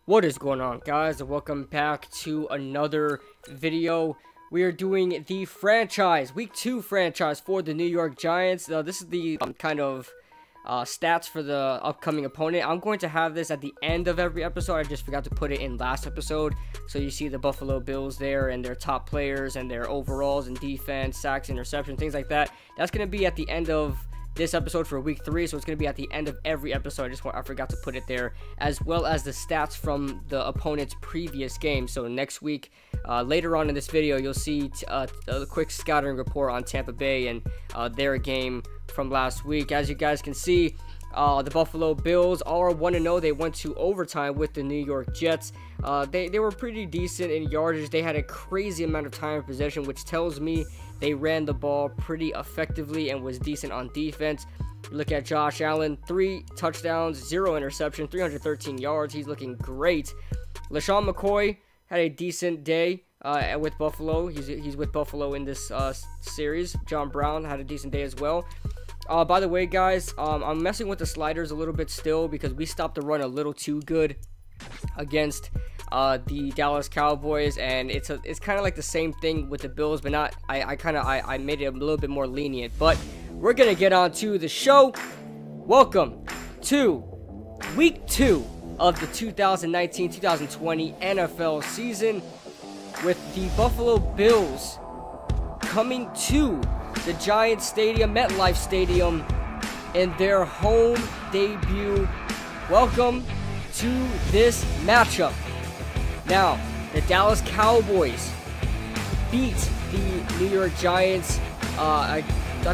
What is going on, guys, and welcome back to another video. We are doing the franchise, week 2 franchise for the New York Giants. This is the kind of stats for the upcoming opponent. I'm going to have this at the end of every episode. I just forgot to put it in last episode. So you see the Buffalo Bills there and their top players and their overalls and defense, sacks, interception, things like that. That's going to be at the end of this episode for week 3, so it's going to be at the end of every episode. I forgot to put it there, as well as the stats from the opponent's previous game. So next week, later on in this video, you'll see a quick scouting report on Tampa Bay and their game from last week. As you guys can see, the Buffalo Bills are 1-0. They went to overtime with the New York Jets. They were pretty decent in yardage. They had a crazy amount of time of possession, which tells me they ran the ball pretty effectively and was decent on defense. Look at Josh Allen, 3 touchdowns, 0 interception, 313 yards. He's looking great. LaShawn McCoy had a decent day with Buffalo. He's with Buffalo in this series. John Brown had a decent day as well. By the way, guys, I'm messing with the sliders a little bit still because we stopped the run a little too good against the Dallas Cowboys, and it's kind of like the same thing with the Bills, but not. I made it a little bit more lenient. But we're gonna get on to the show. Welcome to week 2 of the 2019-2020 NFL season, with the Buffalo Bills coming to the Giants Stadium, MetLife Stadium, in their home debut. Welcome to this matchup. Now, the Dallas Cowboys beat the New York Giants, I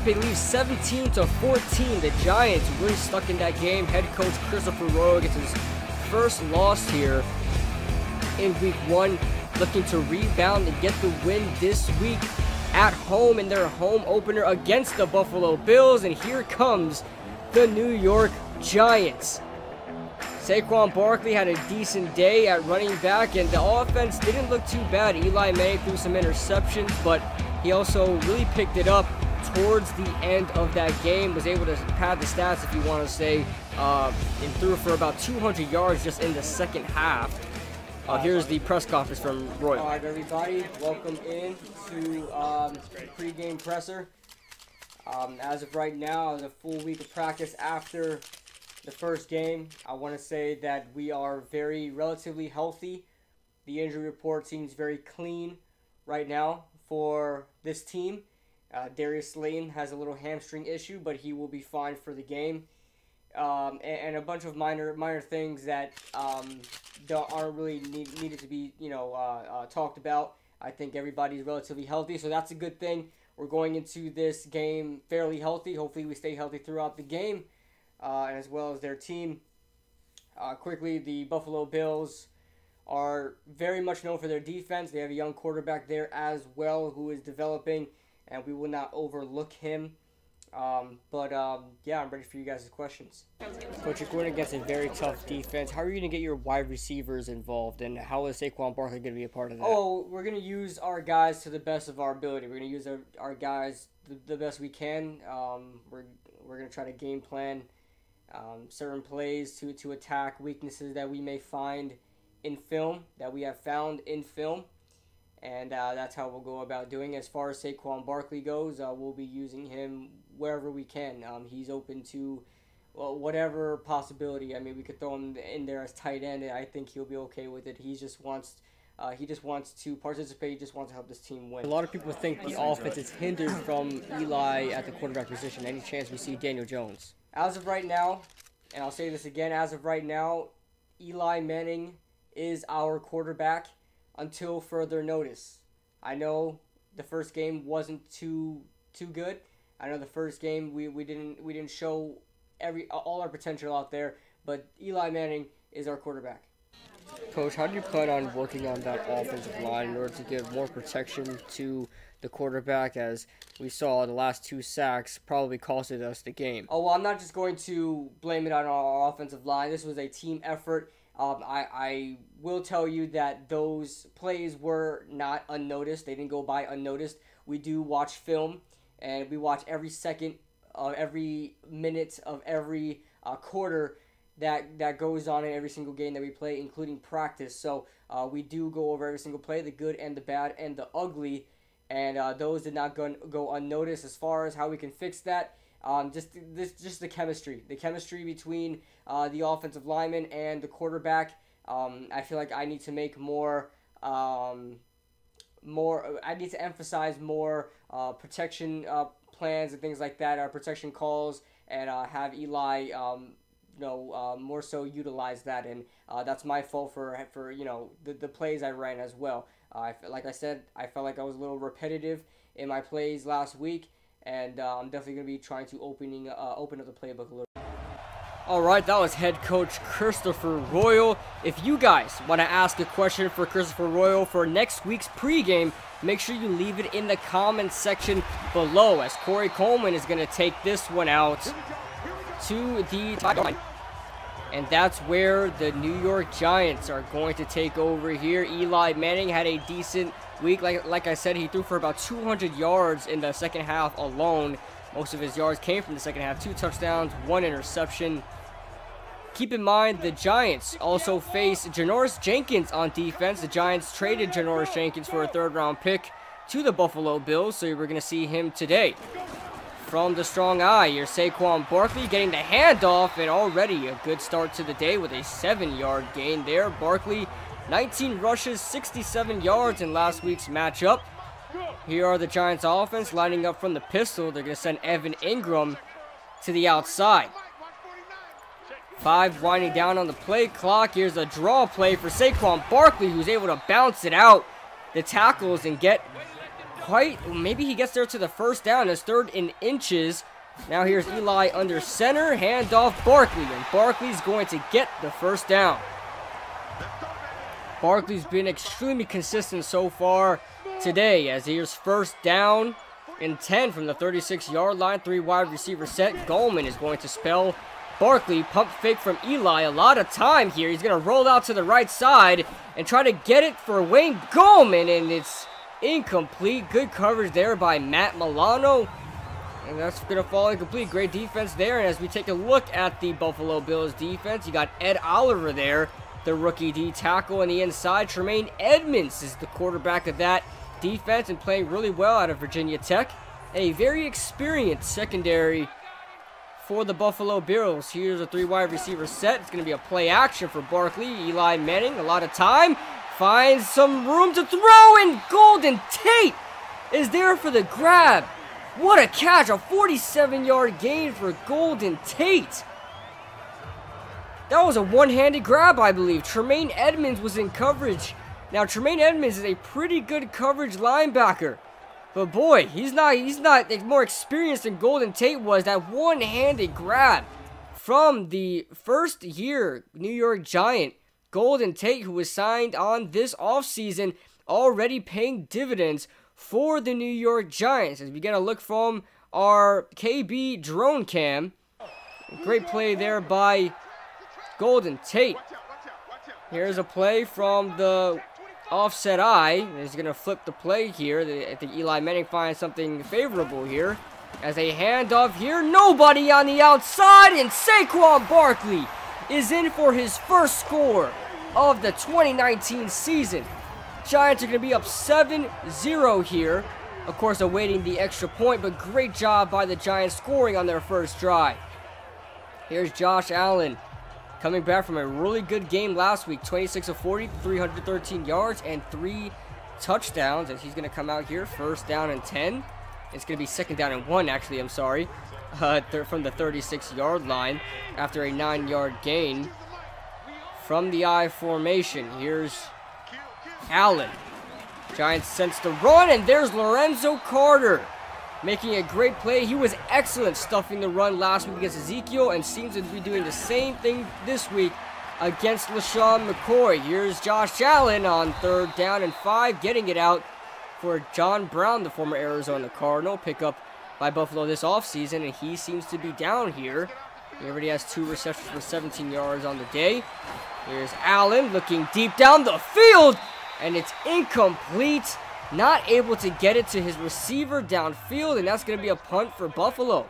believe 17-14. The Giants really stuck in that game. Head coach Christopher Rowe gets his first loss here in week 1, looking to rebound and get the win this week at home in their home opener against the Buffalo Bills. And here comes the New York Giants. Saquon Barkley had a decent day at running back, and the offense didn't look too bad. Eli Manning threw some interceptions, but he also really picked it up towards the end of that game, was able to pad the stats, if you want to say, and threw for about 200 yards just in the second half. Here's the press conference from Roy. All right, everybody, welcome in to the pregame presser. As of right now, the full week of practice after the first game, I want to say that we are relatively healthy. The injury report seems very clean right now for this team. Darius Slayton has a little hamstring issue, but he will be fine for the game. And a bunch of minor things that aren't really needed to be talked about. I think everybody's relatively healthy, so that's a good thing. We're going into this game fairly healthy. Hopefully we stay healthy throughout the game, and as well as their team. Quickly, the Buffalo Bills are very much known for their defense. They have a young quarterback there as well who is developing, and we will not overlook him. Yeah, I'm ready for you guys' questions. Coach, you're going against a very tough defense. How are you going to get your wide receivers involved, and how is Saquon Barkley going to be a part of that? Oh, we're going to use our guys to the best of our ability. We're going to use our guys the best we can. We're going to try to game plan certain plays to attack weaknesses that we may find in film, that we have found in film. And that's how we'll go about doing. As far as Saquon Barkley goes, we'll be using him wherever we can. He's open to whatever possibility. I mean, we could throw him in there as tight end, and I think he'll be okay with it. He just wants to participate. He just wants to help this team win. A lot of people think the offense is hindered from Eli at the quarterback position. Any chance we see Daniel Jones? As of right now, and I'll say this again, as of right now, Eli Manning is our quarterback until further notice. I know the first game wasn't too good. I know the first game we didn't show all our potential out there, but Eli Manning is our quarterback. Coach, how do you plan on working on that offensive line in order to give more protection to the quarterback, as we saw the last 2 sacks probably costed us the game? Oh, well, I'm not just going to blame it on our offensive line. This was a team effort. I will tell you that those plays were not unnoticed. They didn't go by unnoticed. We do watch film, and we watch every second of every minute of every quarter that goes on in every single game that we play, including practice. So we do go over every single play, the good and the bad and the ugly, and those did not go unnoticed. As far as how we can fix that, just the chemistry between the offensive lineman and the quarterback. I feel like I need to make I need to emphasize more protection plans and things like that, protection calls, and have Eli more so utilize that, and that's my fault for the plays I ran as well. Like I said, I felt like I was a little repetitive in my plays last week, and I'm definitely going to be trying to open up the playbook a little. Alright, that was head coach Christopher Royal. If you guys want to ask a question for Christopher Royal for next week's pregame, make sure you leave it in the comments section below, as Corey Coleman is going to take this one out to the line. And that's where the New York Giants are going to take over here. Eli Manning had a decent week. Like I said, he threw for about 200 yards in the second half alone. Most of his yards came from the second half. 2 touchdowns, 1 interception. Keep in mind, the Giants also face Janoris Jenkins on defense. The Giants traded Janoris Jenkins for a 3rd-round pick to the Buffalo Bills, so we're going to see him today. From the strong eye, here's Saquon Barkley getting the handoff, and already a good start to the day with a 7-yard gain there. Barkley, 19 rushes, 67 yards in last week's matchup. Here are the Giants offense lining up from the pistol. They're going to send Evan Ingram to the outside. 5 winding down on the play clock. Here's a draw play for Saquon Barkley, who's able to bounce it out the tackles and get maybe he gets there to the first down. His 3rd in inches. Now here's Eli under center. Handoff Barkley, and Barkley's going to get the first down. Barkley's been extremely consistent so far today, as here's 1st down and 10 from the 36-yard line. 3 wide receiver set. Goldman is going to spell Barkley. Pump fake from Eli. A lot of time here. He's going to roll out to the right side and try to get it for Wayne Goldman, and it's incomplete. Good coverage there by Matt Milano, and that's going to fall incomplete. Great defense there. And as we take a look at the Buffalo Bills defense, you got Ed Oliver there, the rookie D tackle on the inside. Tremaine Edmonds is the quarterback of that defense and playing really well out of Virginia Tech. And a very experienced secondary for the Buffalo Bills. Here's a 3 wide receiver set. It's going to be a play action for Barkley. Eli Manning, a lot of time. Finds some room to throw, and Golden Tate is there for the grab. What a catch, a 47-yard gain for Golden Tate. That was a one-handed grab, I believe. Tremaine Edmonds was in coverage. Now, Tremaine Edmonds is a pretty good coverage linebacker. But boy, he's not more experienced than Golden Tate was. That one-handed grab from the first-year New York Giant, Golden Tate, who was signed on this offseason, already paying dividends for the New York Giants. As we get a look from our KB drone cam. Great play there by Golden Tate. Here's a play from the offset eye. He's going to flip the play here. I think Eli Manning finds something favorable here. As a handoff here, nobody on the outside, and Saquon Barkley is in for his first score of the 2019 season. Giants are going to be up 7-0 here. Of course, awaiting the extra point, but great job by the Giants scoring on their first drive. Here's Josh Allen, coming back from a really good game last week. 26 of 40, 313 yards, and 3 touchdowns. And he's going to come out here, 1st down and 10. It's going to be 2nd down and 1, actually, I'm sorry. From the 36-yard line after a 9-yard gain. From the I formation, here's Allen. Giants sense the run, and there's Lorenzo Carter making a great play. He was excellent stuffing the run last week against Ezekiel, and seems to be doing the same thing this week against LaShawn McCoy. Here's Josh Allen on 3rd down and 5, getting it out for John Brown, the former Arizona Cardinal, pickup by Buffalo this offseason, and he seems to be down here. He already has 2 receptions for 17 yards on the day. Here's Allen looking deep down the field, and it's incomplete. Not able to get it to his receiver downfield, and that's going to be a punt for Buffalo.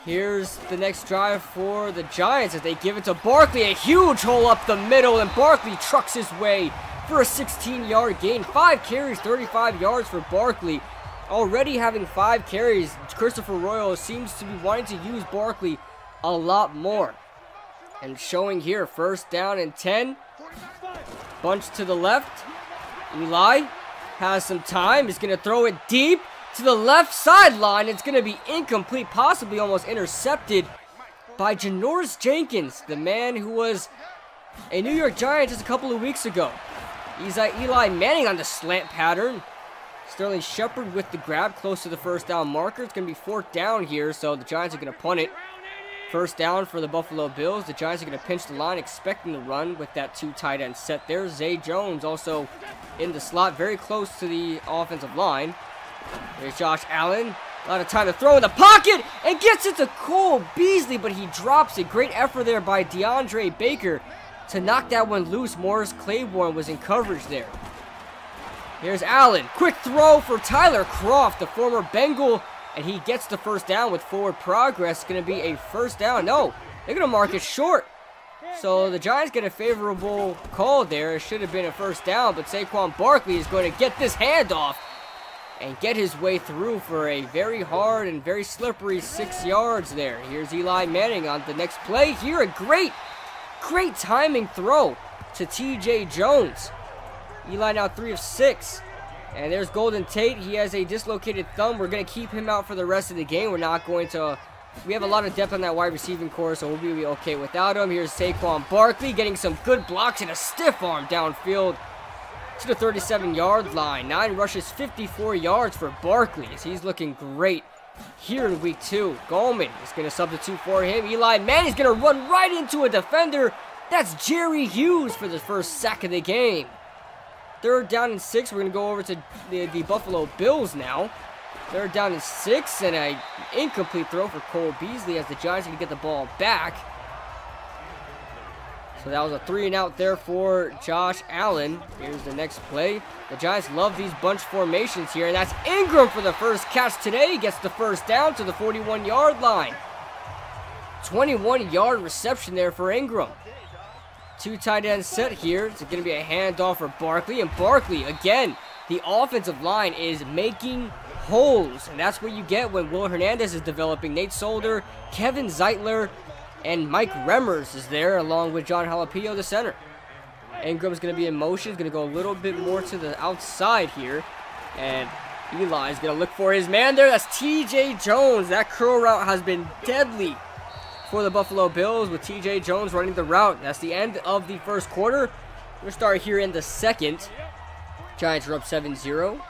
Here's the next drive for the Giants as they give it to Barkley. A huge hole up the middle, and Barkley trucks his way for a 16-yard gain. 5 carries, 35 yards for Barkley. Already having 5 carries, Christopher Royal seems to be wanting to use Barkley a lot more. And showing here, 1st down and 10. Bunch to the left. Eli has some time. He's going to throw it deep to the left sideline. It's going to be incomplete, possibly almost intercepted by Janoris Jenkins, the man who was a New York Giant just a couple of weeks ago. Eli Manning on the slant pattern. Sterling Shepard with the grab close to the 1st down marker. It's going to be 4th down here, so the Giants are going to punt it. 1st down for the Buffalo Bills. The Giants are going to pinch the line, expecting to run with that 2 tight end set there. Zay Jones also in the slot, very close to the offensive line. There's Josh Allen. A lot of time to throw in the pocket and gets it to Cole Beasley, but he drops it. Great effort there by DeAndre Baker to knock that one loose. Morris Claiborne was in coverage there. Here's Allen. Quick throw for Tyler Kroft, the former Bengal, and he gets the 1st down with forward progress. It's going to be a 1st down. No, they're going to mark it short. So the Giants get a favorable call there. It should have been a 1st down, but Saquon Barkley is going to get this handoff and get his way through for a very hard and very slippery 6 yards there. Here's Eli Manning on the next play. Here, a great timing throw to TJ Jones. Eli now 3 of 6. And there's Golden Tate. He has a dislocated thumb. We're going to keep him out for the rest of the game. We're not going to... We have a lot of depth on that wide receiving core, so we'll be okay without him. Here's Saquon Barkley getting some good blocks and a stiff arm downfield to the 37-yard line. 9 rushes, 54 yards for Barkley as he's looking great here in week 2. Gallman is going to substitute for him. Eli Manning's going to run right into a defender. That's Jerry Hughes for the 1st sack of the game. 3rd down and 6. We're going to go over to the Buffalo Bills now. 3rd down and 6, and an incomplete throw for Cole Beasley as the Giants are going to get the ball back. So that was a 3-and-out there for Josh Allen. Here's the next play. The Giants love these bunch formations here, and that's Ingram for the 1st catch today. He gets the 1st down to the 41-yard line. 21-yard reception there for Ingram. 2 tight ends set here. It's going to be a handoff for Barkley. And Barkley, again, the offensive line is making holes. And that's what you get when Will Hernandez is developing. Nate Solder, Kevin Zeitler, and Mike Remmers is there along with John Jalapeno, the center. Ingram's going to be in motion. He's going to go a little bit more to the outside here. And Eli's going to look for his man there. That's TJ Jones. That curl route has been deadly for the Buffalo Bills with TJ Jones running the route. That's the end of the 1st quarter. We'll start here in the 2nd. Giants are up 7-0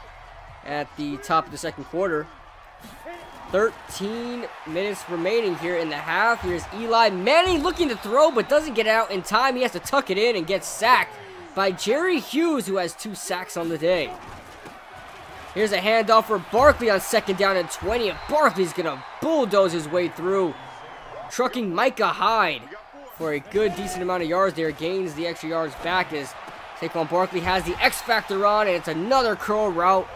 at the top of the 2nd quarter. 13 minutes remaining here in the half. Here's Eli Manning looking to throw but doesn't get out in time. He has to tuck it in and get sacked by Jerry Hughes, who has 2 sacks on the day. Here's a handoff for Barkley on 2nd down and 20, and Barkley's going to bulldoze his way through, trucking Micah Hyde for a good, decent amount of yards there. Gains the extra yards back as Saquon Barkley has the X Factor on, and it's another curl route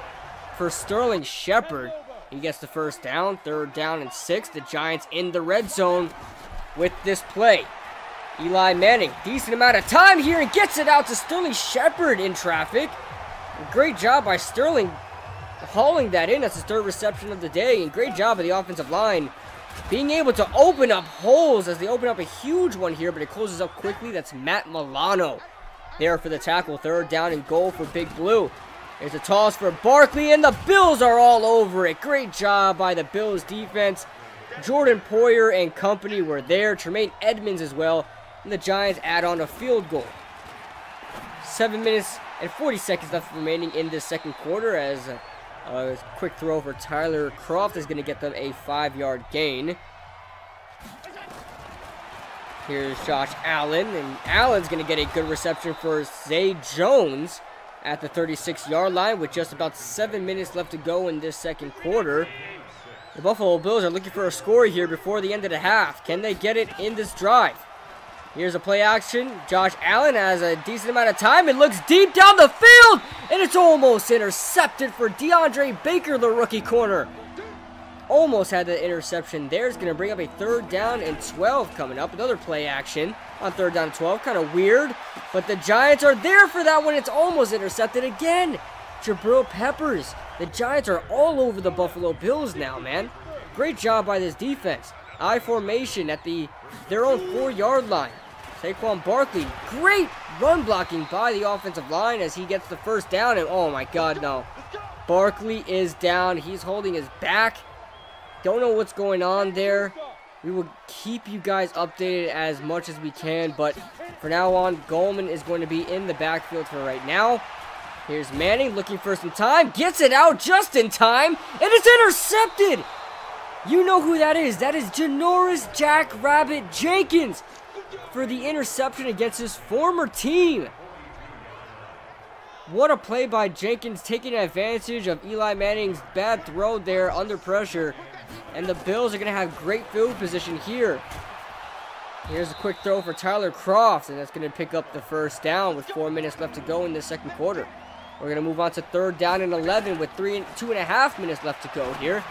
for Sterling Shepard. He gets the 1st down. 3rd down and 6. The Giants in the red zone with this play. Eli Manning, decent amount of time here, and gets it out to Sterling Shepard in traffic. Great job by Sterling hauling that in. That's his 3rd reception of the day, and great job by the offensive line being able to open up holes as they open up a huge one here, but it closes up quickly. That's Matt Milano there for the tackle. 3rd down and goal for Big Blue. There's a toss for Barkley, and the Bills are all over it. Great job by the Bills defense. Jordan Poyer and company were there. Tremaine Edmonds as well. And the Giants add on a field goal. 7 minutes and 40 seconds left remaining in this 2nd quarter as a quick throw for Tyler Kroft is going to get them a 5-yard gain. Here's Josh Allen, and Allen's going to get a good reception for Zay Jones at the 36-yard line with just about 7 minutes left to go in this 2nd quarter. The Buffalo Bills are looking for a score here before the end of the half. Can they get it in this drive? Here's a play action. Josh Allen has a decent amount of time. It looks deep down the field, and it's almost intercepted for DeAndre Baker, the rookie corner. almost had the interception there. It's going to bring up a 3rd down and 12 coming up. Another play action on 3rd down and 12. Kind of weird, but the Giants are there for that one. It's almost intercepted again. Jabril Peppers. The Giants are all over the Buffalo Bills now, man. Great job by this defense. I formation at their own 4-yard line. Saquon Barkley, great run blocking by the offensive line as he gets the 1st down. And oh my God, no. Barkley is down. He's holding his back. Don't know what's going on there. We will keep you guys updated as much as we can. But for now on, Goldman is going to be in the backfield for right now. Here's Manning looking for some time. Gets it out just in time. And it's intercepted. You know who that is. That is Janoris Jackrabbit Jenkins for the interception against his former team. What a play by Jenkins, taking advantage of Eli Manning's bad throw there under pressure. And the Bills are going to have great field position here. Here's a quick throw for Tyler Kroft, and that's going to pick up the 1st down with 4 minutes left to go in the 2nd quarter. We're going to move on to 3rd down and 11 with 2.5 minutes left to go here.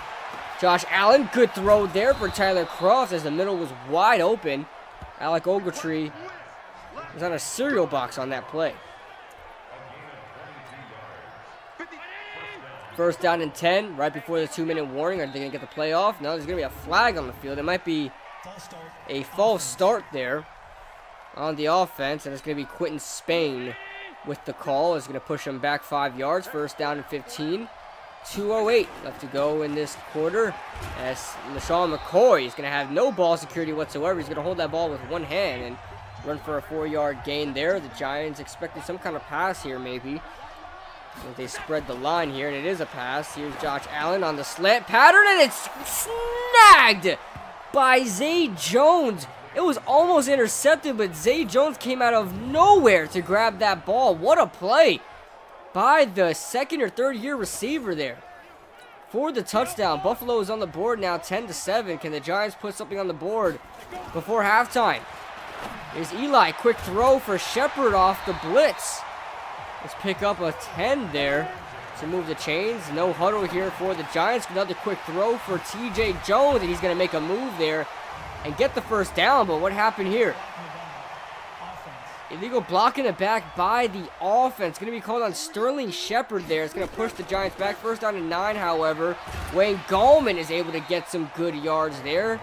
Josh Allen, good throw there for Tyler Kroft as the middle was wide open. Alec Ogletree was on a cereal box on that play. 1st down and 10, right before the 2-minute warning. Are they going to get the play off? No, there's going to be a flag on the field. It might be a false start there on the offense, and it's going to be Quentin Spain with the call. It's going to push him back 5 yards. 1st down and 15. 2:08 left to go in this quarter as LaShawn McCoy is going to have no ball security whatsoever. He's going to hold that ball with one hand and run for a 4-yard gain there. The Giants expecting some kind of pass here maybe. They spread the line here, and it is a pass. Here's Josh Allen on the slant pattern, and it's snagged by Zay Jones. It was almost intercepted, but Zay Jones came out of nowhere to grab that ball. What a play by the 2nd or 3rd year receiver there for the touchdown. Buffalo is on the board now, 10-7. Can the Giants put something on the board before halftime? Here's Eli, quick throw for Shepard off the blitz. Let's pick up a 10 there to move the chains. No huddle here for the Giants. Another quick throw for TJ Jones, and he's going to make a move there and get the 1st down. But what happened here? Illegal block in the back by the offense. Going to be called on Sterling Shepard there. It's going to push the Giants back. 1st down and 9, however. Wayne Gallman is able to get some good yards there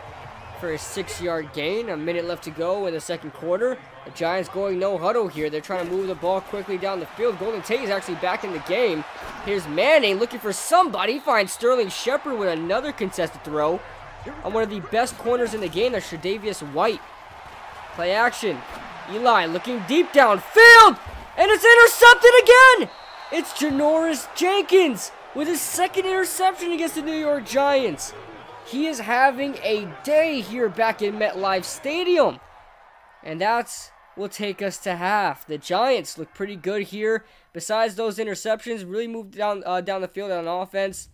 for a 6-yard gain. A minute left to go in the 2nd quarter. The Giants going no huddle here. They're trying to move the ball quickly down the field. Golden Tate is actually back in the game. Here's Manning looking for somebody. Finds Sterling Shepard with another contested throw on one of the best corners in the game. That's Tre'Davious White. Play action. Eli looking deep downfield, and it's intercepted again. It's Janoris Jenkins with his 2nd interception against the New York Giants. He is having a day here back in MetLife Stadium. And that's will take us to half. The Giants look pretty good here. Besides those interceptions, really moved down the field on offense.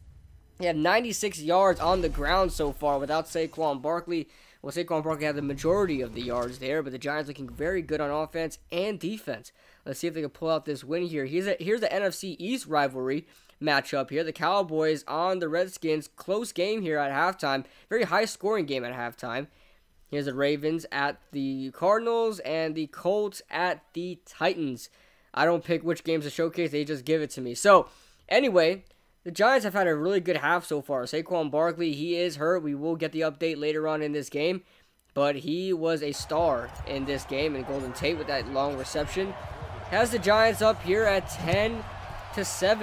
They have 96 yards on the ground so far without Saquon Barkley. Well, Saquon Barkley had the majority of the yards there, but the Giants looking very good on offense and defense. Let's see if they can pull out this win here. Here's the NFC East rivalry matchup here. The Cowboys on the Redskins. Close game here at halftime. Very high-scoring game at halftime. Here's the Ravens at the Cardinals and the Colts at the Titans. I don't pick which games to showcase. They just give it to me. So, anyway, the Giants have had a really good half so far. Saquon Barkley, he is hurt. We will get the update later on in this game. But he was a star in this game. And Golden Tate with that long reception has the Giants up here at 10-7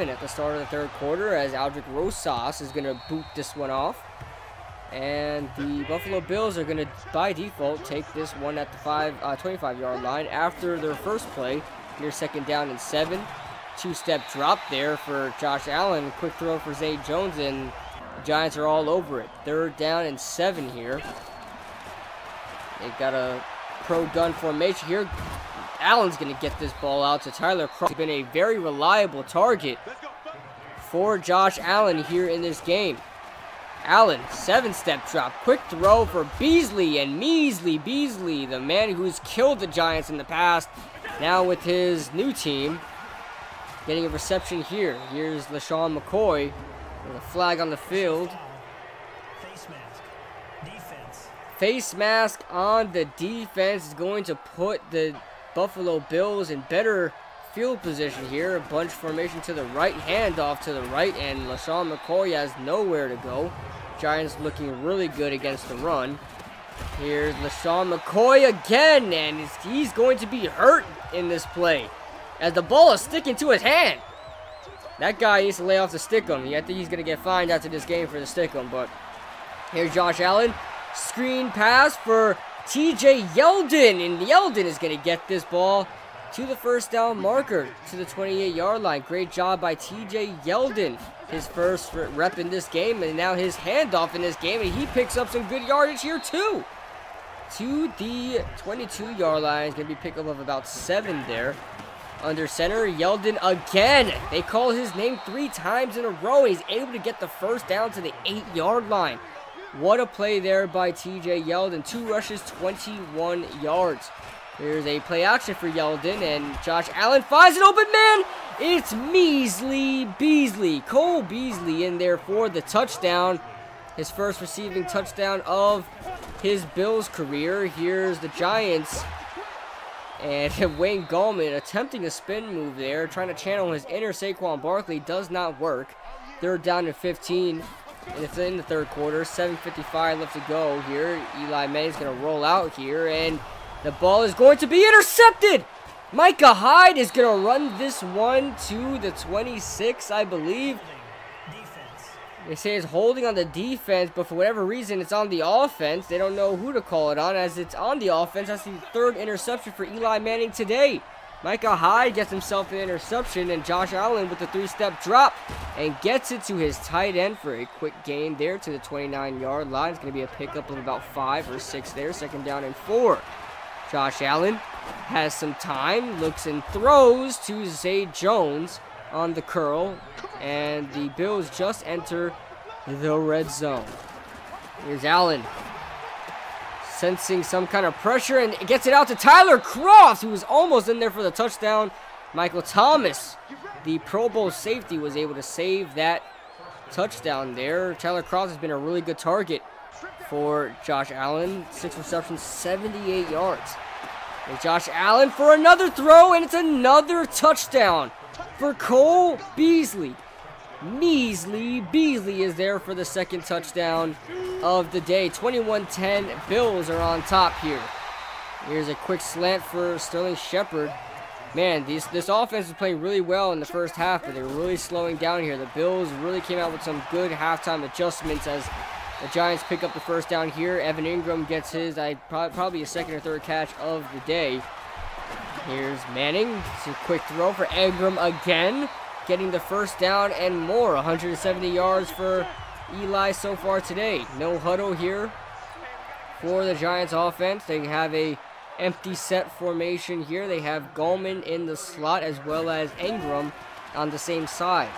at the start of the 3rd quarter as Aldrick Rosas is going to boot this one off. And the Buffalo Bills are going to, by default, take this one at the 25-yard line after their first play. Near 2nd down and 7. 2-step drop there for Josh Allen. Quick throw for Zay Jones, and the Giants are all over it. 3rd down and 7 here. They've got a pro-gun formation here. Allen's going to get this ball out to Tyler Kroft. He's been a very reliable target for Josh Allen here in this game. Allen, 7-step drop. Quick throw for Beasley, and Beasley, the man who's killed the Giants in the past, now with his new team, getting a reception here. Here's LaShawn McCoy with a flag on the field. face mask on the defense is going to put the Buffalo Bills in better field position here. A bunch formation to the right, handoff to the right, and LaShawn McCoy has nowhere to go. Giants looking really good against the run. Here's LaShawn McCoy again, and he's going to be hurt in this play as the ball is sticking to his hand. That guy needs to lay off the stick-em. I think he's going to get fined after this game for the stick-em, but here's Josh Allen. Screen pass for TJ Yeldon, and Yeldon is going to get this ball to the first down marker, to the 28-yard line. Great job by TJ Yeldon. His first rep in this game, and now his handoff in this game, and he picks up some good yardage here too. To the 22-yard line. It's going to be pickup of about 7 there. Under center, Yeldon again. They call his name 3 times in a row. He's able to get the first down to the 8-yard line. What a play there by TJ Yeldon. 2 rushes, 21 yards. Here's a play action for Yeldon, and Josh Allen finds an open man. It's Measley Beasley. Cole Beasley in there for the touchdown. His first receiving touchdown of his Bills career. Here's the Giants. And Wayne Gallman attempting a spin move there, trying to channel his inner Saquon Barkley. Does not work. They're down to 15. And it's in the third quarter. 7:55 left to go here. Eli Manning's going to roll out here, and the ball is going to be intercepted. Micah Hyde is going to run this one to the 26, I believe. They say it's holding on the defense, but for whatever reason, it's on the offense. They don't know who to call it on, as it's on the offense. That's the 3rd interception for Eli Manning today. Micah Hyde gets himself an interception, and Josh Allen with the 3-step drop and gets it to his tight end for a quick gain there to the 29-yard line. It's going to be a pickup of about 5 or 6 there, 2nd down and 4. Josh Allen has some time, looks and throws to Zay Jones on the curl, and the Bills just enter the red zone. Here's Allen, sensing some kind of pressure, and gets it out to Tyler Croft, who was almost in there for the touchdown. Michael Thomas, the Pro Bowl safety, was able to save that touchdown there. Tyler Croft has been a really good target for Josh Allen. 6 receptions, 78 yards. And Josh Allen for another throw, and it's another touchdown for Cole Beasley. Measley Beasley is there for the 2nd touchdown of the day. 21-10, Bills are on top here. Here's a quick slant for Sterling Shepard. Man, this offense is playing really well in the first half, but they're really slowing down here. The Bills really came out with some good halftime adjustments as the Giants pick up the first down here. Evan Ingram gets his, probably a 2nd or 3rd catch of the day. Here's Manning. It's a quick throw for Ingram again, getting the first down and more. 170 yards for Eli so far today. No huddle here for the Giants offense. They have a empty set formation here. They have Gallman in the slot as well as Ingram on the same side.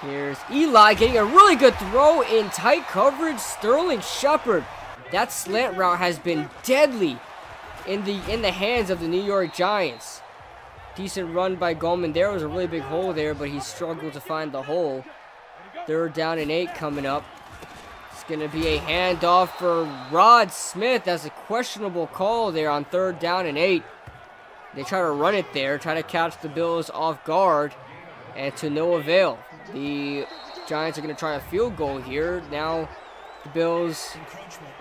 Here's Eli getting a really good throw in tight coverage. Sterling Shepard. That slant route has been deadly in the hands of the New York Giants. Decent run by Gallman. There was a really big hole there, but he struggled to find the hole. 3rd down and 8 coming up. It's going to be a handoff for Rod Smith. That's a questionable call there on 3rd down and 8. They try to run it there, try to catch the Bills off guard, and to no avail. The Giants are going to try a field goal here. Now the Bills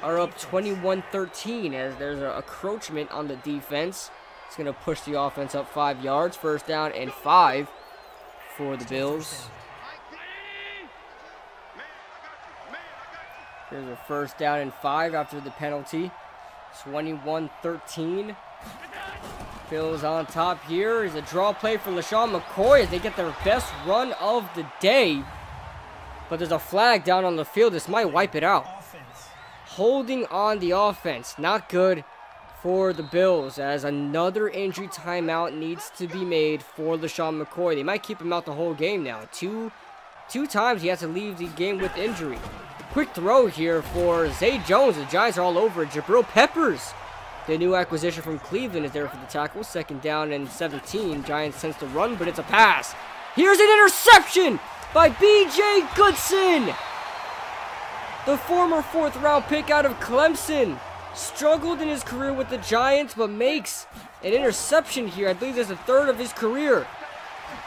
are up 21-13 as there's an encroachment on the defense. It's going to push the offense up 5 yards. 1st down and 5 for the Bills. Here's a 1st down and 5 after the penalty. 21-13. Bills on top here. Is a draw play for LaShawn McCoy as they get their best run of the day. But there's a flag down on the field. This might wipe it out. Holding on the offense. Not good for the Bills as another injury timeout needs to be made for LaShawn McCoy. They might keep him out the whole game now. Two times he has to leave the game with injury. Quick throw here for Zay Jones. The Giants are all over it. Jabril Peppers, the new acquisition from Cleveland, is there for the tackle. 2nd down and 17. Giants tends to run, but it's a pass. Here's an interception by B.J. Goodson. The former 4th round pick out of Clemson struggled in his career with the Giants, but makes an interception here. I believe there's a 3rd of his career.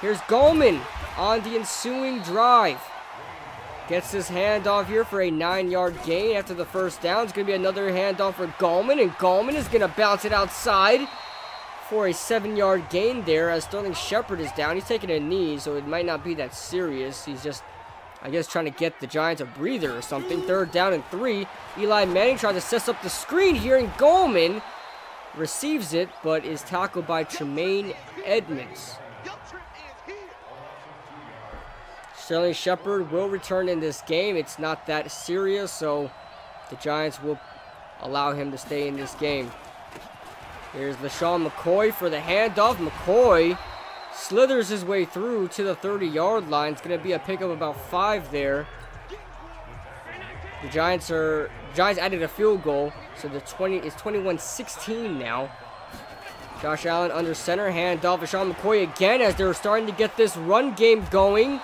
Here's Gallman on the ensuing drive. Gets this handoff here for a 9-yard gain after the first down. It's going to be another handoff for Gallman, and Gallman is going to bounce it outside for a 7-yard gain there as Sterling Shepard is down. He's taking a knee, so it might not be that serious. He's just, I guess, trying to get the Giants a breather or something. 3rd down and 3. Eli Manning tries to set up the screen here, and Gallman receives it, but is tackled by Tremaine Edmonds. Sterling Shepard will return in this game. It's not that serious, so the Giants will allow him to stay in this game. Here's LaShawn McCoy for the handoff. McCoy slithers his way through to the 30-yard line. It's going to be a pick of about 5 there. The Giants added a field goal, so the 20 is 21-16 now. Josh Allen under center, handoff. LaShawn McCoy again as they're starting to get this run game going.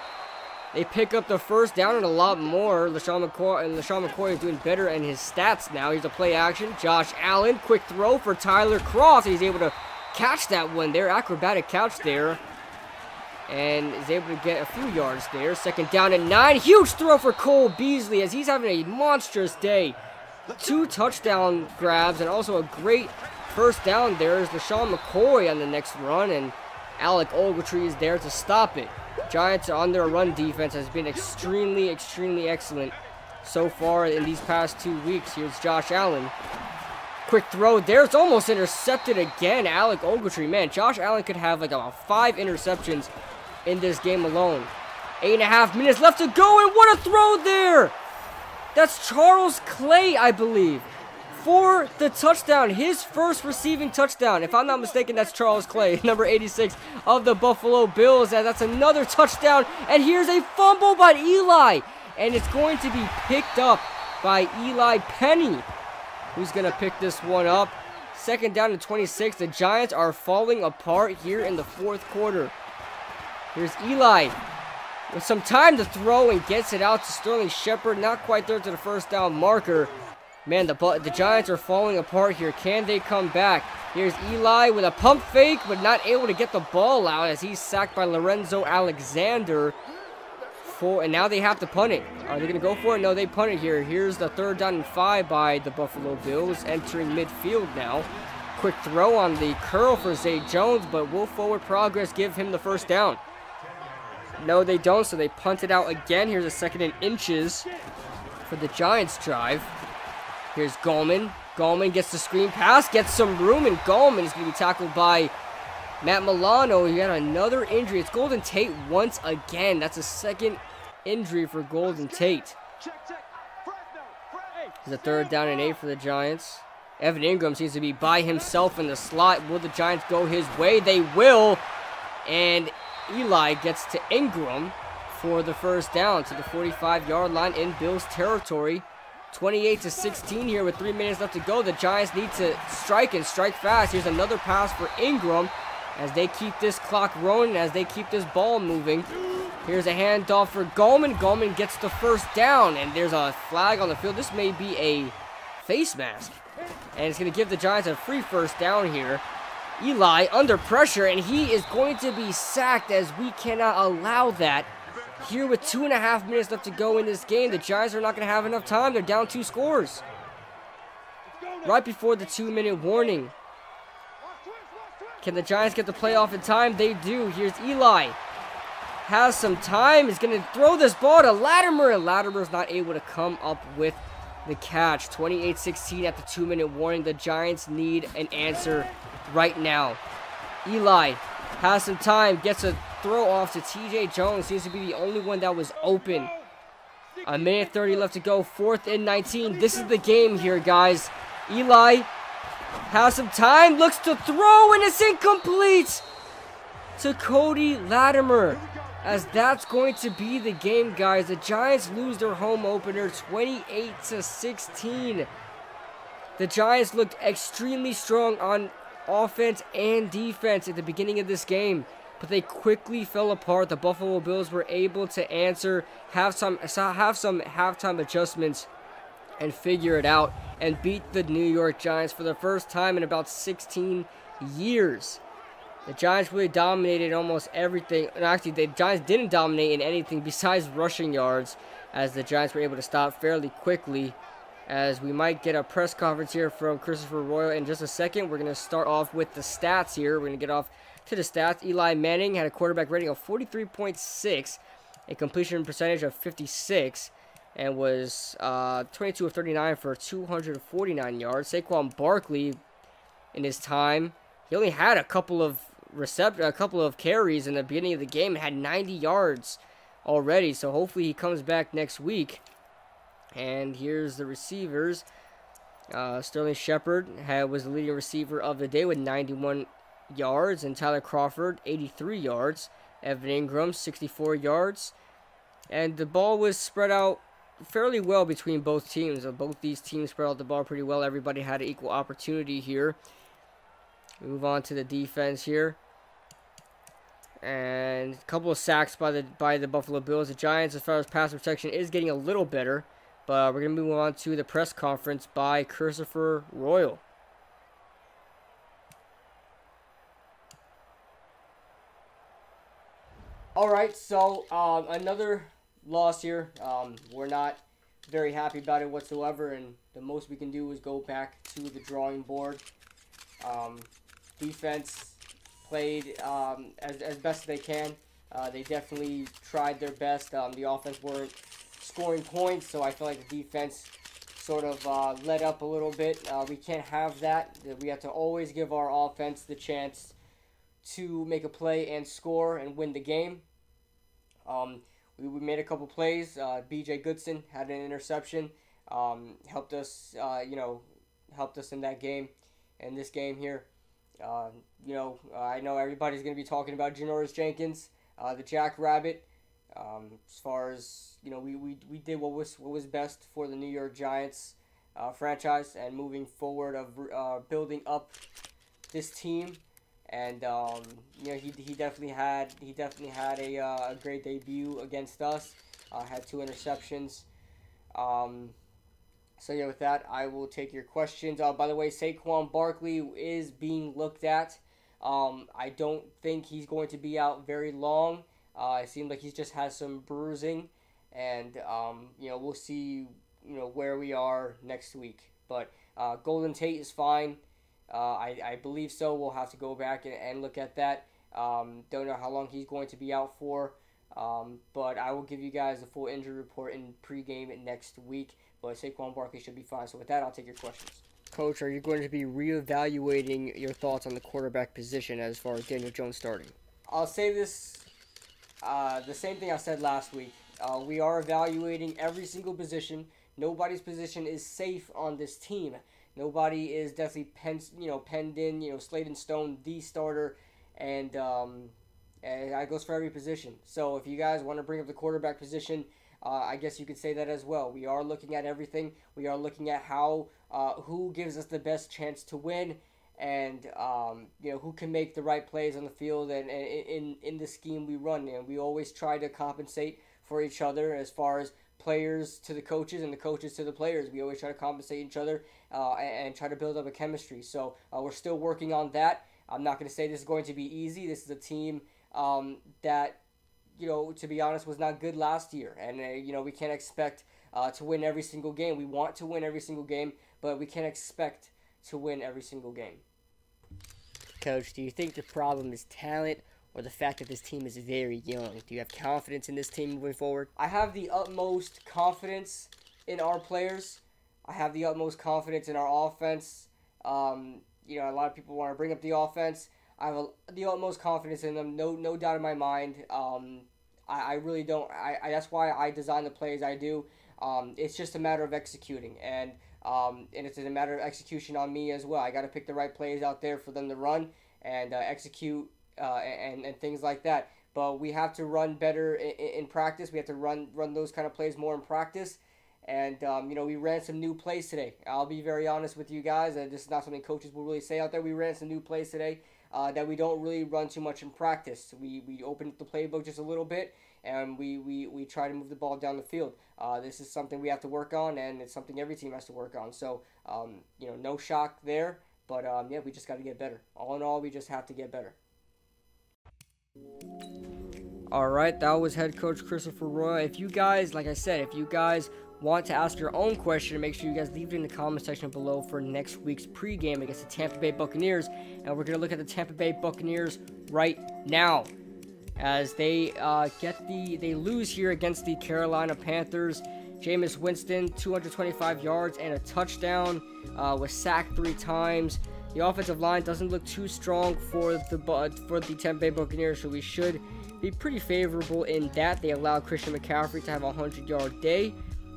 They pick up the first down and a lot more. LaShawn McCoy is doing better in his stats now. Here's a play action. Josh Allen, quick throw for Tyler Croft. He's able to catch that one there. Acrobatic catch there. And is able to get a few yards there. 2nd down and 9. Huge throw for Cole Beasley as he's having a monstrous day. 2 touchdown grabs and also a great first down there. Is LaShawn McCoy on the next run, and Alec Ogletree is there to stop it. Giants on their run defense has been extremely excellent so far in these past 2 weeks. Here's Josh Allen. Quick throw there. It's almost intercepted again. Alec Ogletree, man, Josh Allen could have like about 5 interceptions in this game alone. 8.5 minutes left to go, and what a throw there! That's Charles Clay, I believe, for the touchdown. His first receiving touchdown. If I'm not mistaken, that's Charles Clay, number 86 of the Buffalo Bills. And that's another touchdown. And here's a fumble by Eli. And it's going to be picked up by Eli Penny, who's going to pick this one up. 2nd down and 26. The Giants are falling apart here in the 4th quarter. Here's Eli with some time to throw and gets it out to Sterling Shepard. Not quite there to the first down marker. Man, the Giants are falling apart here. Can they come back? Here's Eli with a pump fake, but not able to get the ball out as he's sacked by Lorenzo Alexander. And now they have to punt it. Are they going to go for it? No, they punt it here. Here's the 3rd down and 5 by the Buffalo Bills, entering midfield now. Quick throw on the curl for Zay Jones, but will forward progress give him the first down? No, they don't, so they punt it out again. Here's a 2nd and inches for the Giants drive. Here's Gallman. Gallman gets the screen pass, gets some room, and Gallman is going to be tackled by Matt Milano. He had another injury. It's Golden Tate once again. That's a 2nd injury for Golden Tate. It's a 3rd down and 8 for the Giants. Evan Ingram seems to be by himself in the slot. Will the Giants go his way? They will. And Eli gets to Ingram for the first down to the 45-yard line in Bills territory. 28-16 here with 3 minutes left to go. The Giants need to strike and strike fast. Here's another pass for Ingram as they keep this clock rolling, as they keep this ball moving. Here's a handoff for Gallman. Gallman gets the first down, and there's a flag on the field. This may be a face mask, and it's going to give the Giants a free first down here. Eli under pressure, and he is going to be sacked as we cannot allow that. Here with 2.5 minutes left to go in this game, the Giants are not going to have enough time. They're down 2 scores. Right before the 2-minute warning. Can the Giants get the play off in time? They do. Here's Eli. Has some time. Is going to throw this ball to Latimer, and Latimer's not able to come up with the catch. 28-16 at the 2-minute warning. The Giants need an answer right now. Eli has some time, gets a throw off to TJ Jones. Seems to be the only one that was open. A minute 30 left to go. 4th and 19. This is the game here, guys. Eli has some time, looks to throw, and it's incomplete to Cody Latimer. As that's going to be the game, guys. The Giants lose their home opener 28-16. The Giants looked extremely strong on offense and defense at the beginning of this game, but they quickly fell apart. The Buffalo Bills were able to answer, have some halftime adjustments and figure it out and beat the New York Giants for the first time in about 16 years. The Giants really dominated almost everything. And actually, the Giants didn't dominate in anything besides rushing yards, as the Giants were able to stop fairly quickly. As we might get a press conference here from Christopher Royal in just a second. We're going to start off with the stats here. We're going to get off to the stats. Eli Manning had a quarterback rating of 43.6, a completion percentage of 56, and was 22 of 39 for 249 yards. Saquon Barkley, in his time, he only had a couple of carries in the beginning of the game, and had 90 yards already. So hopefully he comes back next week. And here's the receivers. Sterling Shepard was the leading receiver of the day with 91 yards, and Tyler Crawford 83 yards. Evan Ingram 64 yards, and the ball was spread out fairly well between both teams. Both these teams spread out the ball pretty well. Everybody had an equal opportunity here. We move on to the defense here, and a couple of sacks by the Buffalo Bills. The Giants, as far as pass protection, is getting a little better. But we're going to move on to the press conference by Christopher Royal. Alright, so another loss here. We're not very happy about it whatsoever, and the most we can do is go back to the drawing board. Defense played as best as they can. They definitely tried their best. The offense weren't scoring points, so I feel like the defense sort of let up a little bit. We can't have that. We have to always give our offense the chance to make a play and score and win the game. We made a couple plays. B.J. Goodson had an interception. Helped us, helped us in that game, in this game here. I know everybody's going to be talking about Janoris Jenkins, the Jackrabbit. As far as, we did what was best for the New York Giants franchise, and moving forward of building up this team. And he definitely had a great debut against us. Had 2 interceptions. So yeah, with that, I will take your questions. By the way, Saquon Barkley is being looked at. I don't think he's going to be out very long. It seems like he just has some bruising, and we'll see where we are next week. But Golden Tate is fine. I believe so. We'll have to go back and look at that. Don't know how long he's going to be out for. But I will give you guys a full injury report in pregame next week. But Saquon Barkley should be fine. So with that, I'll take your questions. Coach, are you going to be reevaluating your thoughts on the quarterback position as far as Daniel Jones starting? I'll say this, the same thing I said last week. We are evaluating every single position. Nobody's position is safe on this team. Nobody is definitely penned in, slate in stone, the starter, and that goes for every position. So if you guys want to bring up the quarterback position, I guess you could say that as well. We are looking at everything. We are looking at who gives us the best chance to win, and who can make the right plays on the field and in the scheme we run. And we always try to compensate for each other, as far as players to the coaches and the coaches to the players. We always try to compensate each other and try to build up a chemistry. So we're still working on that. I'm not going to say this is going to be easy. This is a team that, to be honest, was not good last year. And, we can't expect to win every single game. We want to win every single game, but we can't expect to win every single game. Coach, do you think the problem is talent, or the fact that this team is very young? Do you have confidence in this team moving forward? I have the utmost confidence in our players. I have the utmost confidence in our offense. A lot of people want to bring up the offense. I have the utmost confidence in them, no doubt in my mind. I really don't. That's why I design the plays I do. It's just a matter of executing, and it's a matter of execution on me as well. I got to pick the right plays out there for them to run and execute. And things like that. But we have to run better in practice. We have to run those kind of plays more in practice. And, we ran some new plays today. I'll be very honest with you guys. This is not something coaches will really say out there. We ran some new plays today. that we don't really run too much in practice. We open up the playbook just a little bit, and we try to move the ball down the field. This is something we have to work on, and it's something every team has to work on. So, no shock there, but yeah, we just got to get better. All in all, we just have to get better. All right, that was head coach Christopher Roy. If you guys, like I said, if you guys want to ask your own question, make sure you guys leave it in the comment section below for next week's pregame against the Tampa Bay Buccaneers. And we're going to look at the Tampa Bay Buccaneers right now, as they they lose here against the Carolina Panthers. Jameis Winston, 225 yards and a touchdown, was sacked 3 times. The offensive line doesn't look too strong for the Tampa Bay Buccaneers, so we should be pretty favorable in that. They allowed Christian McCaffrey to have a 100-yard day.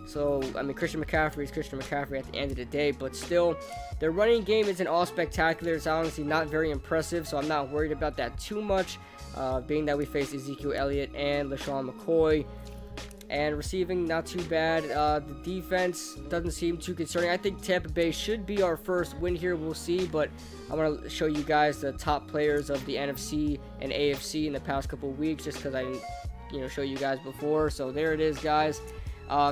So, I mean, Christian McCaffrey is Christian McCaffrey at the end of the day, but still, their running game isn't all spectacular. It's honestly not very impressive, so I'm not worried about that too much, being that we face Ezekiel Elliott and LaShawn McCoy. And receiving, not too bad. The defense doesn't seem too concerning. I think Tampa Bay should be our first win here. We'll see, but I'm going to show you guys the top players of the NFC and AFC in the past couple of weeks, just because I didn't, show you guys before. So there it is, guys.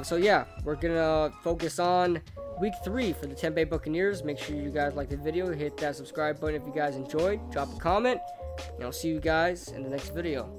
So yeah, we're going to focus on week 3 for the Tampa Bay Buccaneers. Make sure you guys like the video. Hit that subscribe button if you guys enjoyed. Drop a comment, and I'll see you guys in the next video.